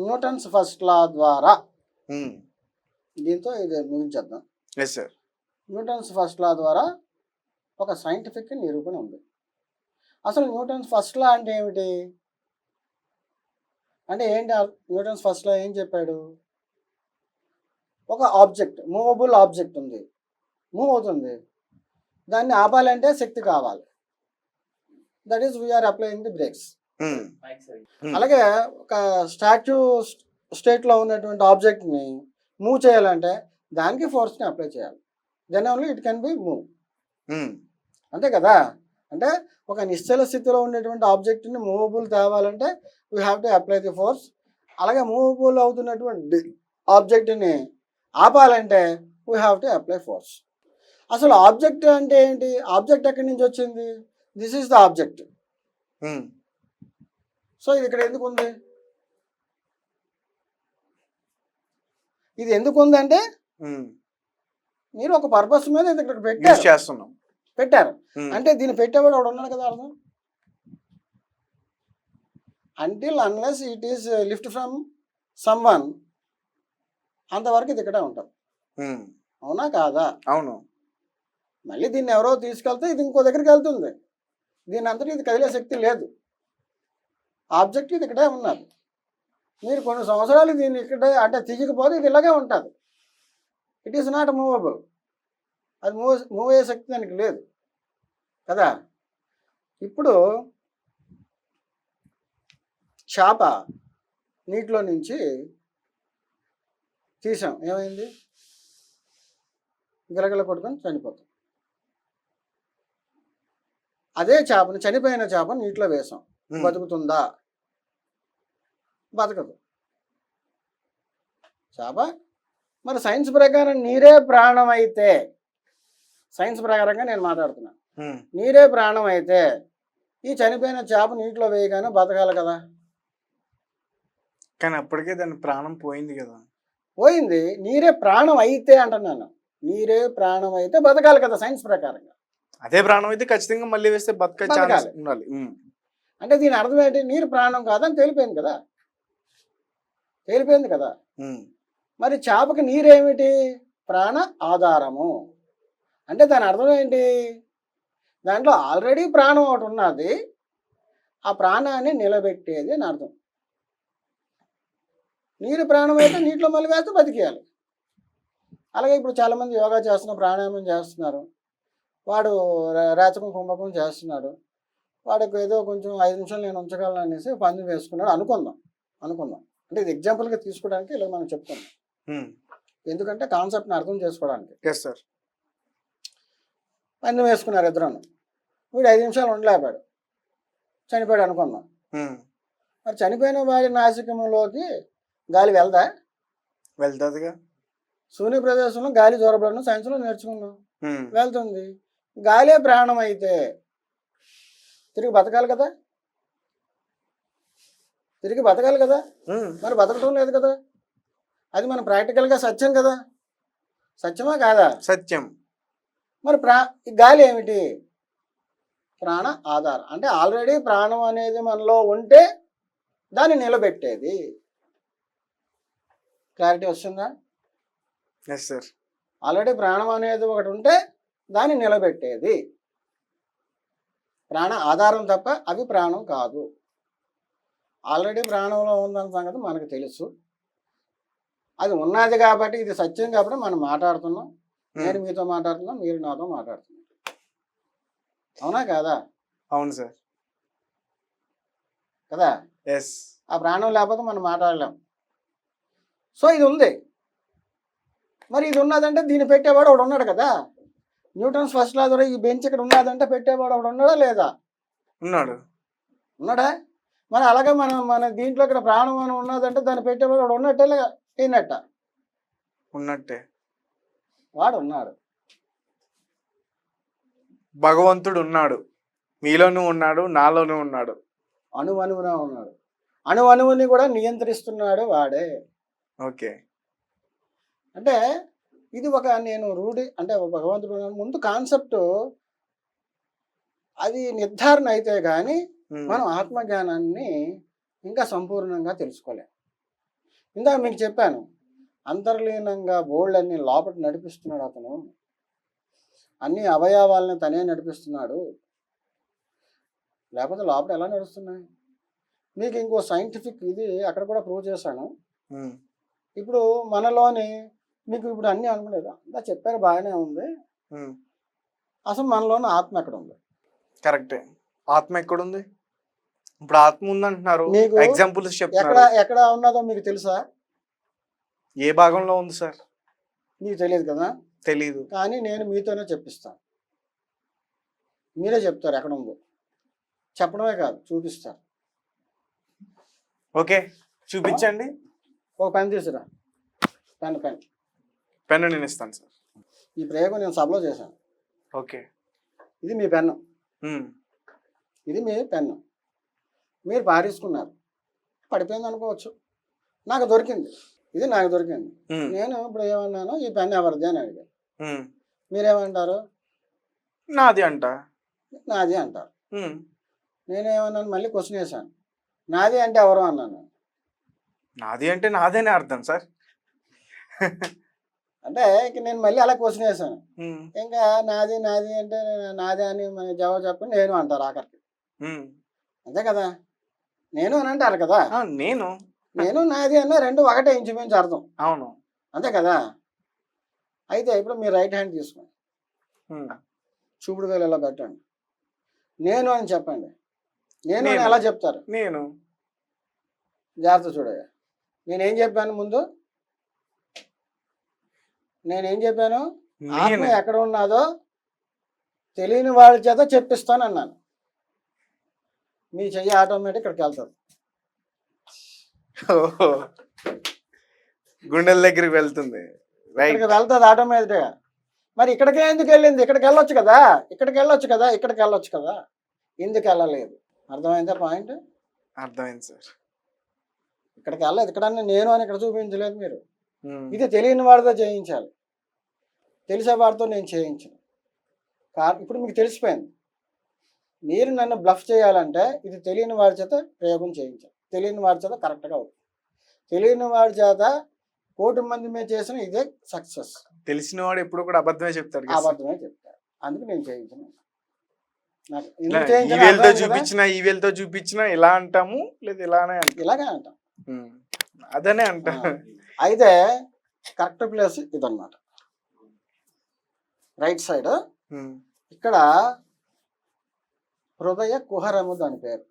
Newton's first law ద్వారా ఉమ్. దీంతో ఇది ముగించేద్దాం. Yes sir. Newton's first law ద్వారా ఒక సైంటిఫిక్ నిరూపణ ఉంది. అసలు న్యూటన్స్ ఫస్ట్ లా అంటే ఏమిటి? అంటే ఏంటి న్యూటన్స్ ఫస్ట్ లా ఏం చెప్పాడు? ఒక ఆబ్జెక్ట్, మూవబుల్ ఆబ్జెక్ట్ ఉంది, మూవ్ అవుతుంది, దాన్ని ఆపాలంటే శక్తి కావాలి. That is we're applying the brakes. అలాగే ఒక స్టాచ్యూ స్టేట్లో ఉన్నటువంటి ఆబ్జెక్ట్ని మూవ్ చేయాలంటే దానికి ఫోర్స్ని అప్లై చేయాలి. Then only it can be move. అంతే కదా? అంటే ఒక నిశ్చల స్థితిలో ఉండేటువంటి ఆబ్జెక్ట్ని మూవబుల్ తేవాలంటే we have to apply the force. అలాగే మూవబుల్ అవుతున్నటువంటి ఆబ్జెక్ట్ని ఆపాలంటే we have to apply force. అసలు ఆబ్జెక్ట్ అంటే ఏంటి? ఆబ్జెక్ట్ ఎక్కడి నుంచి వచ్చింది? This is the object. So ఇది ఇక్కడ ఎందుకు ఉంది? ఇది ఎందుకు ఉందంటే మీరు ఒక పర్పస్ మీద ఇది ఇక్కడ పెట్టారు. అంటే దీన్ని పెట్టేవాడు ఒకడు ఉన్నాడు కదా అర్థం. Until unless it is lift from someone, అంతవరకు ఇది ఇక్కడే ఉంటుంది. అవునా కాదా? అవును. మళ్ళీ దీన్ని ఎవరో తీసుకెళ్తే ఇది ఇంకో దగ్గరికి వెళ్తుంది. దీని అంతటి ఇది కదిలే శక్తి లేదు. ఆబ్జెక్ట్ ఇది ఇక్కడే ఉన్నది. మీరు కొన్ని సంవత్సరాలు దీన్ని ఇక్కడే అంటే తీయకపోతే ఇది ఇలాగే ఉంటుంది. It is not movable. అది మూవ్ అయ్యే శక్తి దానికి లేదు కదా. ఇప్పుడు చేప నీటిలో నుంచి తీసాం, ఏమైంది? గిలగిల కొట్టుకొని చనిపోతాం. అదే చేపను, చనిపోయిన చేపను నీటిలో వేసాం, బతుకుతుందా? బతకదు చేప. మరి సైన్స్ ప్రకారం నీరే ప్రాణం అయితే, సైన్స్ ప్రకారంగా నేను మాట్లాడుతున్నా, నీరే ప్రాణం అయితే ఈ చనిపోయిన చేప నీటిలో వేయగానే బతకాలి కదా. కానీ అప్పటికే దాని ప్రాణం పోయింది కదా. పోయింది. నీరే ప్రాణం అయితే అంటున్నాను. నీరే ప్రాణం అయితే బతకాలి కదా సైన్స్ ప్రకారంగా. అదే ప్రాణం అయితే ఖచ్చితంగా మళ్ళీ వేస్తే బతకాలి ఉండాలి. అంటే దీని అర్థం ఏంటి? నీరు ప్రాణం కాదని తేలిపోయింది కదా. తేలిపోయింది కదా. మరి చేపకి నీరేమిటి? ప్రాణ ఆధారము. అంటే దాని అర్థం ఏంటి? దాంట్లో ఆల్రెడీ ప్రాణం ఒకటి ఉన్నది, ఆ ప్రాణాన్ని నిలబెట్టేది అని అర్థం. నీరు ప్రాణం అయితే నీటిలో మళ్ళీ వేస్తే బతికేయాలి. అలాగే ఇప్పుడు చాలామంది యోగా చేస్తున్నారు, ప్రాణాయామం చేస్తున్నారు. వాడు రేచకం కుంభకం చేస్తున్నాడు. వాడికి ఏదో కొంచెం 5 నిమిషాలు నేను ఉంచగలను అనేసి పందెం వేసుకున్నాడు అనుకుందాం. అంటే ఇది ఎగ్జాంపుల్గా తీసుకోవడానికి ఇలా మనం చెప్తున్నాం. ఎందుకంటే కాన్సెప్ట్ని అర్థం చేసుకోవడానికి. Yes sir. పందెం వేసుకున్నారు ఇద్దరు. వీడు 5 నిమిషాలు ఉండలేపాడు, చనిపోయాడు అనుకుందాం. మరి చనిపోయిన వాడి నాసికంలోకి గాలి వెళ్దా? వెళ్తుందిగా. శూన్య ప్రదేశంలో గాలి దూరపడడం సైన్స్లో నేర్చుకున్నాం. వెళ్తుంది. గాలే ప్రాణం అయితే తిరిగి బతకాలి కదా. మరి బతకటం లేదు కదా. అది మన ప్రాక్టికల్గా సత్యం కదా. సత్యమా కాదా? సత్యం. మరి గాలి ఏమిటి? ప్రాణ ఆధారం. అంటే ఆల్రెడీ ప్రాణం అనేది మనలో ఉంటే దాన్ని నిలబెట్టేది. క్లారిటీ వస్తుందా? Yes sir. ఆల్రెడీ ప్రాణం అనేది ఒకటి ఉంటే దాన్ని నిలబెట్టేది. ప్రాణ ఆధారం తప్ప అవి ప్రాణం కాదు. ఆల్రెడీ ప్రాణంలో ఉందన్న సంగతి మనకు తెలుసు. అది ఉన్నది కాబట్టి, ఇది సత్యం కాబట్టి మనం మాట్లాడుతున్నాం. నేను మీతో మాట్లాడుతున్నా, మీరు నాతో మాట్లాడుతున్నారు. అవునా కాదా? అవును సార్. కదా. ఎస్. ఆ ప్రాణం లేకపోతే మనం మాట్లాడలేం. సో ఇది ఉంది. మరి ఇది ఉన్నదంటే దీన్ని పెట్టేవాడు ఒకడు ఉన్నాడు కదా. న్యూటన్స్ ఫస్ట్ లా ద్వారా ఈ బెంచ్ ఇక్కడ ఉన్నదంటే పెట్టేవాడు ఒకడు ఉన్నాడా లేదా? ఉన్నాడా? మరి అలాగే మన దీంట్లో ఇక్కడ ప్రాణం అని ఉన్నదంటే దాన్ని పెట్టేవాడు ఒకడు ఉన్నట్టే లేనట్ట? ఉన్నట్టే. వాడు ఉన్నాడు. భగవంతుడు ఉన్నాడు, మీలోనూ ఉన్నాడు, నాలోనూ ఉన్నాడు, అణువణువున ఉన్నాడు. అణువుని కూడా నియంత్రిస్తున్నాడు వాడే. ఓకే. అంటే ఇది ఒక నేను అంటే భగవంతుడు ముందు కాన్సెప్ట్ అది నిర్ధారణ అయితే కానీ మనం ఆత్మజ్ఞానాన్ని ఇంకా సంపూర్ణంగా తెలుసుకోలేం. ఇందాక మీకు చెప్పాను, అంతర్లీనంగా బోల్డ్ లోపల నడిపిస్తున్నాడు అతను, అన్ని అవయవాలను తనే నడిపిస్తున్నాడు. లేకపోతే లోపల ఎలా నడుస్తున్నాయి? మీకు ఇంకో సైంటిఫిక్ ఇది అక్కడ కూడా ప్రూవ్ చేశాను. ఇప్పుడు మనలోని మీకు ఇప్పుడు అన్నీ అనుకునేది అంతా చెప్పారు, బాగానే ఉంది. అసలు మనలోని ఆత్మ ఎక్కడ ఉంది? కరెక్టే. ఆత్మ ఎక్కడుంది? ఇప్పుడు ఆత్మ ఉందంటున్నారు, మీకు ఎగ్జాంపుల్స్ ఎక్కడ చెప్తున్నారు. ఎక్కడ ఉన్నదో మీకు తెలుసా? ఏ భాగంలో ఉంది సార్? మీకు తెలియదు కదా. తెలీదు. కానీ నేను మీతోనే చెప్పిస్తాను. మీరే చెప్తారు ఎక్కడ ఉందో. చెప్పడమే కాదు, చూపిస్తారు. ఓకే, చూపించండి. ఒక పెన్ తీసుకురా. పెన్ పెన్ను నేను ఇస్తాను సార్. ఈ ప్రయోగం నేను సభలో చేశాను. ఓకే. ఇది మీ పెన్ను, ఇది మీ పెన్ను. మీరు పారేసుకున్నారు, పడిపోయింది అనుకోవచ్చు. నాకు దొరికింది, ఇది నాకు దొరికింది. నేను ఇప్పుడు ఏమన్నాను, ఈ పెన్ ఎవరిది అని అడిగాను. మీరేమంటారు? నాది అంట. నాది అంటారు. నేనేమన్నాను, మళ్ళీ క్వశ్చన్ వేసాను, నాది అంటే ఎవరు అన్నాను. నాది అంటే నాదేనే అర్థం సార్. అంటే ఇంక నేను మళ్ళీ అలా క్వశ్చన్ వేసాను. ఇంకా నాది అంటే నాది అని జవాబు చెప్పండి నేను అంటారు ఆఖరికి. అంతే కదా, నేను అని అంటారు కదా. నేను నాది అన్న రెండు ఒకటే ఇంచుమించు అర్థం. అవును, అంతే కదా. అయితే ఇప్పుడు మీరు రైట్ హ్యాండ్ తీసుకోండి, చూపుడు వేలు ఇలా పెట్టండి, నేను అని చెప్పండి. నేను అని ఎలా చెప్తారు? నేను. జాగ్రత్త చూడగా, నేనేం చెప్పాను ముందు? నేనేం చెప్పాను? ఆత్మ ఎక్కడ ఉన్నదో తెలియని వాళ్ళ చేత చెప్పిస్తాను అన్నాను. మీ చెయ్యి ఆటోమేటిక్ ఇక్కడికి వెళ్తుంది. గుండెల దగ్గరికి వెళ్తుంది. ఇక్కడికి వెళ్తుంది ఆటోమేటిక్గా. మరి ఇక్కడికే ఎందుకు వెళ్ళింది? ఇక్కడికి వెళ్ళొచ్చు కదా, ఇక్కడికి వెళ్ళొచ్చు కదా, ఇక్కడికి వెళ్ళొచ్చు కదా, ఎందుకు వెళ్ళలేదు? అర్థమైందా పాయింట్? అర్థమైంది సార్. ఇక్కడికి వెళ్ళలేదు, ఇక్కడ నేను అని ఇక్కడ చూపించలేదు మీరు. ఇది తెలియని వాడితో చేయించాలి, తెలిసే వాడితో నేను చేయించను. ఇప్పుడు మీకు తెలిసిపోయింది. మీరు నన్ను బ్లఫ్ చేయాలంటే ఇది తెలియని వాడి చేత ప్రయోగం చేయించాలి. తెలియని వాడి చేత కరెక్ట్గా అవుతుంది. తెలియని వాడి చేత 1,000,000 మంది మీద చేసిన ఇదే సక్సెస్. తెలిసిన వాడు ఎప్పుడు కూడా అబద్ధమే చెప్తాడు. అబద్ధమే చెప్తాడు, అందుకు నేను చేయించను. ఈవేల్తో చూపించిన ఇలా అంటాము, లేదా ఇలాగే అంటాం. అదనే అంటా. అయితే కరెక్ట్ ప్లేస్ ఇదన్నమాట, రైట్ సైడ్. ఇక్కడ హృదయ కుహరము దాని పేరు.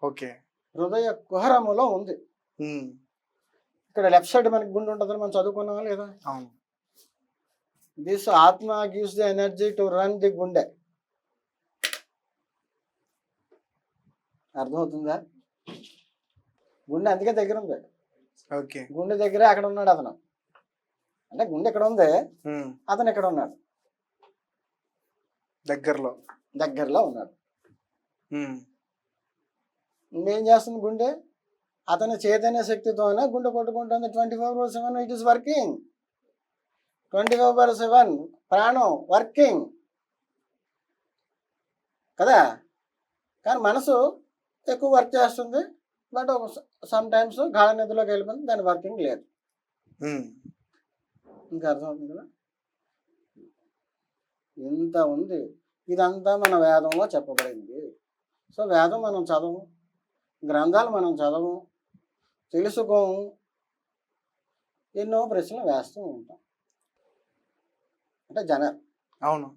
ఓకే, హృదయ కుహరములో ఉంది. ఇక్కడ లెఫ్ట్ సైడ్ మనకి గుండె ఉంటుందని మనం చదువుకున్నావా లేదా? అవును. దిస్ ఆత్మ gives the energy to run the గుండె. అర్థమవుతుందా? గుండె అందుకే దగ్గర ఉంది. ఓకే, గుండె దగ్గరే అక్కడ ఉన్నాడు అతను. అంటే గుండె ఇక్కడ ఉంది, అతను ఇక్కడ ఉన్నాడు, దగ్గరలో ఉన్నాడు. ఏం చేస్తుంది గుండె? అతని చైతన్య శక్తితోనే గుండె కొట్టుకుంటుంది. 24/7 ఇట్ ఈస్ వర్కింగ్. 24/7 ప్రాణం వర్కింగ్ కదా. కానీ మనసు ఎక్కువ వర్క్ చేస్తుంది, బట్ సమ్ టైమ్స్ గాఢ నిద్రలోకి వెళ్ళిపోతుంది, దాని వర్కింగ్ లేదు. ఇంకా అర్థమవుతుంది కదా. ఇంత ఉంది. ఇదంతా మన వేదంలో చెప్పబడింది. సో వేదం మనం చదవము, గ్రంథాలు మనం చదవము, తెలుసుకోము, ఎన్నో ప్రశ్నలు వేస్తూ ఉంటాం. అంటే అవును.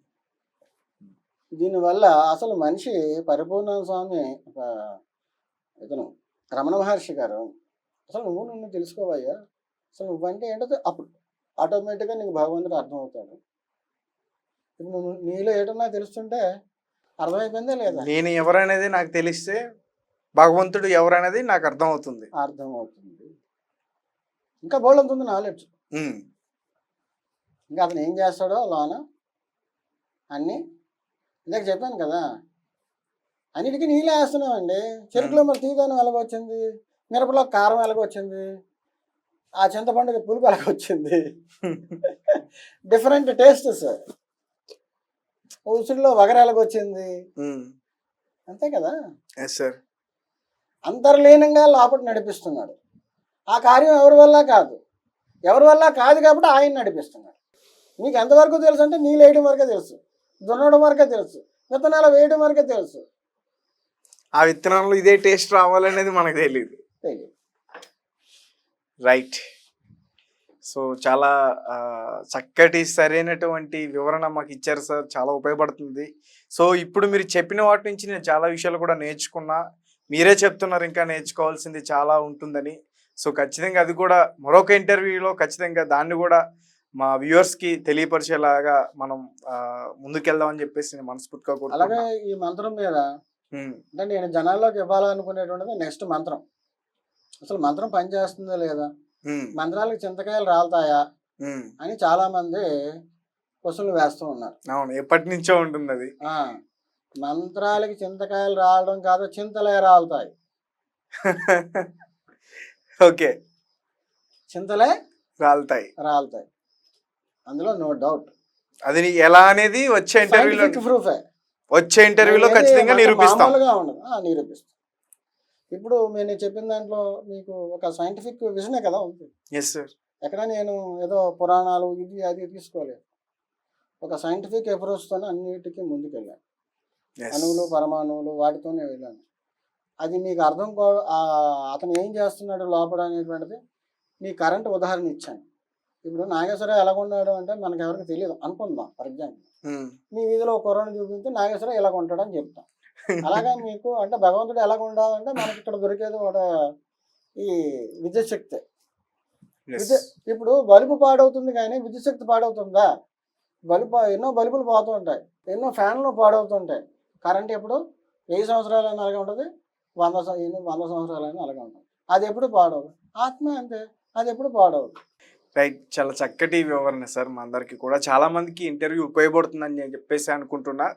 దీనివల్ల అసలు మనిషి పరిపూర్ణ స్వామి ఇతను రమణ మహర్షి గారు, అసలు నువ్వు నన్ను తెలుసుకోవయ్యా, అసలు నువ్వంటే ఏంటో అప్పుడు ఆటోమేటిక్గా నీకు భగవంతుడు అర్థమవుతాడు. ఇప్పుడు నువ్వు నీలో ఏటన్నా తెలుస్తుంటే అర్థమైపోయిందే లేదా? నేను ఎవరనేది నాకు తెలిస్తే భగవంతుడు ఎవరనేది నాకు అర్థమవుతుంది. ఇంకా బోల్డ్ ఉంది నాలెడ్జ్. ఇంకా అతను ఏం చేస్తాడో లోన అన్నీ ఇందాక చెప్పాను కదా, అన్నిటికీ నీళ్ళే వేస్తున్నామండి. చెరుకులో మరి తీగాను ఎలాగొచ్చింది, మిరపలో కారం ఎలాగొచ్చింది, ఆ చింతపండుకి పులుపు ఎలాగొచ్చింది, డిఫరెంట్ టేస్ట్స్. ఉసురులో వగర ఎలాగొచ్చింది, అంతే కదా. సార్, అంతర్లీనంగా లోపల నడిపిస్తున్నాడు. ఆ కార్యం ఎవరి వల్ల కాదు. ఎవరి వల్ల కాదు కాబట్టి ఆయన నడిపిస్తున్నాడు. నీకు ఎంతవరకు తెలుసు అంటే నీళ్ళు వేయడం వరకే తెలుసు, దున్నడం వరకే తెలుసు, విత్తనాలు వేయడం వరకే తెలుసు. ఆ విత్తనంలో ఇదే టేస్ట్ రావాలనేది మనకు తెలియదు. రైట్. సో చాలా చక్కటి సరైనటువంటి వివరణ మాకు ఇచ్చారు సార్, చాలా ఉపయోగపడుతుంది. సో ఇప్పుడు మీరు చెప్పిన వాటి నుంచి నేను చాలా విషయాలు కూడా నేర్చుకున్నా. మీరే చెప్తున్నారు ఇంకా నేర్చుకోవాల్సింది చాలా ఉంటుందని. సో ఖచ్చితంగా అది కూడా మరొక ఇంటర్వ్యూలో ఖచ్చితంగా దాన్ని కూడా మా వ్యూవర్స్కి తెలియపరిచేలాగా మనం ముందుకెళ్దామని చెప్పేసి నేను మనస్ఫూర్తిగా కూడా. అలాగే ఈ మంత్రం మీద అంటే నేను జనాల్లోకి ఇవ్వాలనుకునేటువంటిది నెక్స్ట్ మంత్రం. అసలు మంత్రం పనిచేస్తుందా లేదా, మంత్రాలకు చింతకాయలు రాలుతాయా అని చాలా మంది క్వశ్చన్లు వేస్తూ ఉన్నారు. అవును, ఎప్పటి నుంచో ఉంటుంది అది. మంత్రాలకి చింతకాయలు రావడం కాదు, చింతలే రాలుతాయి. ఓకే, చింతలే రాలుతాయి. అందులో నో డౌట్. అది ఎలా అనేది వచ్చే ఇంటర్వ్యూలో ప్రూఫే, వచ్చే ఇంటర్వ్యూలో ఖచ్చితంగా నిరూపిస్తాం. నిరూపిస్తాం. ఇప్పుడు నేను చెప్పిన దాంట్లో మీకు ఒక సైంటిఫిక్ విజనే కదా ఉంది. Yes sir. ఎక్కడ నేను ఏదో పురాణాలు ఇది అది తీసుకోలేదు. ఒక సైంటిఫిక్ అప్రోచ్తోనే అన్నిటికీ ముందుకెళ్ళాను. అణువులు పరమాణువులు వాటితోనే వెళ్ళాను. అది మీకు అర్థం అతను ఏం చేస్తున్నాడు లోపల అనేటువంటిది మీ కరెంట్ ఉదాహరణ ఇచ్చాను. ఇప్పుడు నాగేశ్వరరావు ఎలాగున్నాడు అంటే మనకు ఎవరికి తెలియదు అనుకుందాం. ఫర్ ఎగ్జాంపుల్ మీ వీధిలో ఒక కుర్రను చూపించి నాగేశ్వరరావు ఎలాగ ఉంటాడని చెప్తాం. అలాగా మీకు అంటే భగవంతుడు ఎలాగ ఉండాలంటే మనకి ఇక్కడ దొరికేది ఒక ఈ విద్యుత్ శక్తి. ఇప్పుడు బల్బు పాడవుతుంది కానీ విద్యుత్ శక్తి పాడవుతుందా? ఎన్నో బల్బులు పోతూ ఉంటాయి, ఎన్నో ఫ్యాన్లు పాడవుతుంటాయి. కరెంట్ ఎప్పుడు 1000 సంవత్సరాలైనా అలాగే ఉంటుంది, 100 సంవత్సరాలైనా అలాగే ఉంటుంది. అది ఎప్పుడు పాడవు. ఆత్మ అంతే, అది ఎప్పుడు పాడవు. రైట్. చాలా చక్కటి వివరణ సార్. మా అందరికి కూడా చాలా మందికి ఇంటర్వ్యూ ఉపయోగపడుతుందని నేను చెప్పేసి అనుకుంటున్నా.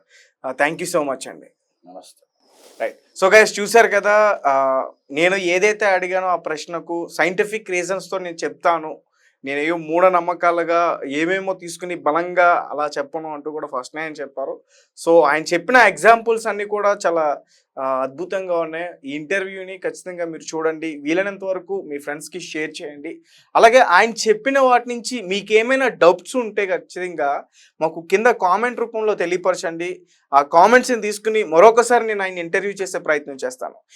థ్యాంక్ యూ సో మచ్ అండి. నమస్తే. రైట్. సో గైస్ చూసారు కదా, నేను ఏదైతే అడిగానో ఆ ప్రశ్నకు సైంటిఫిక్ రీజన్స్తో నేను చెప్తాను. నేనేమో మూఢనమ్మకాలుగా ఏమేమో తీసుకుని బలంగా అలా చెప్పను అంటూ కూడా ఫస్ట్ ఆయన చెప్పారు. సో ఆయన చెప్పిన ఎగ్జాంపుల్స్ అన్నీ కూడా చాలా అద్భుతంగా ఉన్నాయి. ఈ ఇంటర్వ్యూని ఖచ్చితంగా మీరు చూడండి, వీలైనంత వరకు మీ ఫ్రెండ్స్కి షేర్ చేయండి. అలాగే ఆయన చెప్పిన వాటి నుంచి మీకు ఏమైనా డౌట్స్ ఉంటే ఖచ్చితంగా మాకు కింద కామెంట్ రూపంలో తెలియపరచండి. ఆ కామెంట్స్ని తీసుకుని మరొకసారి నేను ఆయన ఇంటర్వ్యూ చేసే ప్రయత్నం చేస్తాను.